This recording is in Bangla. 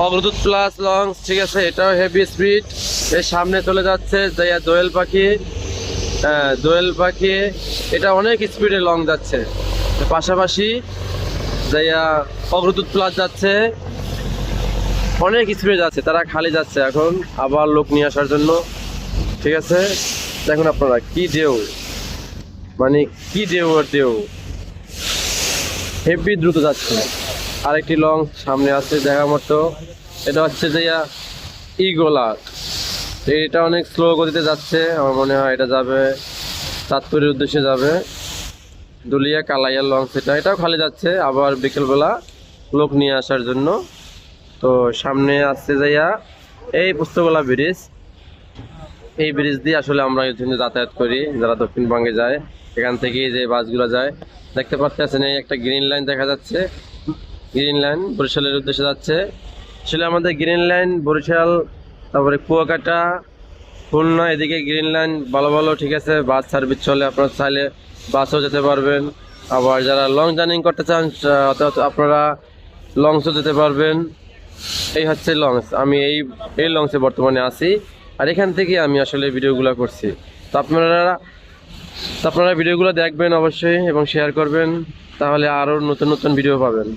অগ্রদূত প্লাস লঞ্চ, ঠিক আছে, এটাও হেভি স্পিড। এর সামনে চলে যাচ্ছে যাইয়া দোয়েল পাখি। দোয়েল পাখি এটা অনেক স্পিডে লং যাচ্ছে। পাশাপাশি যাইয়া অগ্রদূত প্লাস যাচ্ছে, অনেক স্পিডে যাচ্ছে। তারা খালি যাচ্ছে এখন আবার লোক নিয়ে আসার জন্য, ঠিক আছে। দেখুন আপনারা কি ঢেউ, মানে কি ঢেউ আর ঢেউ, হেভি দ্রুত যাচ্ছে। আরেকটি লং সামনে আছে দেখার মতো, এটা হচ্ছে যে ইগোলা। এটা অনেক স্লো গতিতে যাচ্ছে, আমার মনে হয় এটা যাবে চাঁদপুরের উদ্দেশ্যে যাবে। দুলিয়া কালাইয়া লং, এটাও খালি যাচ্ছে আবার বিকেলবেলা লোক নিয়ে আসার জন্য। তো সামনে আসছে যাইয়া এই পুস্তকলা ব্রিজ। এই ব্রিজ দিয়ে আসলে আমরা যাতায়াত করি যারা দক্ষিণবঙ্গে যায়। এখান থেকে যে বাসগুলো যায় দেখতে পাচ্ছেন, এই একটা গ্রিন লাইন দেখা যাচ্ছে। গ্রিন লাইন বরিশালের উদ্দেশ্যে যাচ্ছে। আসলে আমাদের গ্রিন লাইন বরিশাল, তারপরে কুয়াকাটা, খুলনা, এদিকে গ্রিন লাইন ভালো ভালো, ঠিক আছে, বাস সার্ভিস চলে। আপনারা চাইলে বাসও যেতে পারবেন। আবার যারা লং জার্নি করতে চান আপনারা লঞ্চও যেতে পারবেন। এই হচ্ছে লঞ্চ। আমি এই লঞ্চে বর্তমানে আছি, আর এখান থেকে আমি আসলে ভিডিওগুলো করছি। তো আপনারা ভিডিওগুলো দেখবেন অবশ্যই এবং শেয়ার করবেন, তাহলে আরও নতুন নতুন ভিডিও পাবেন।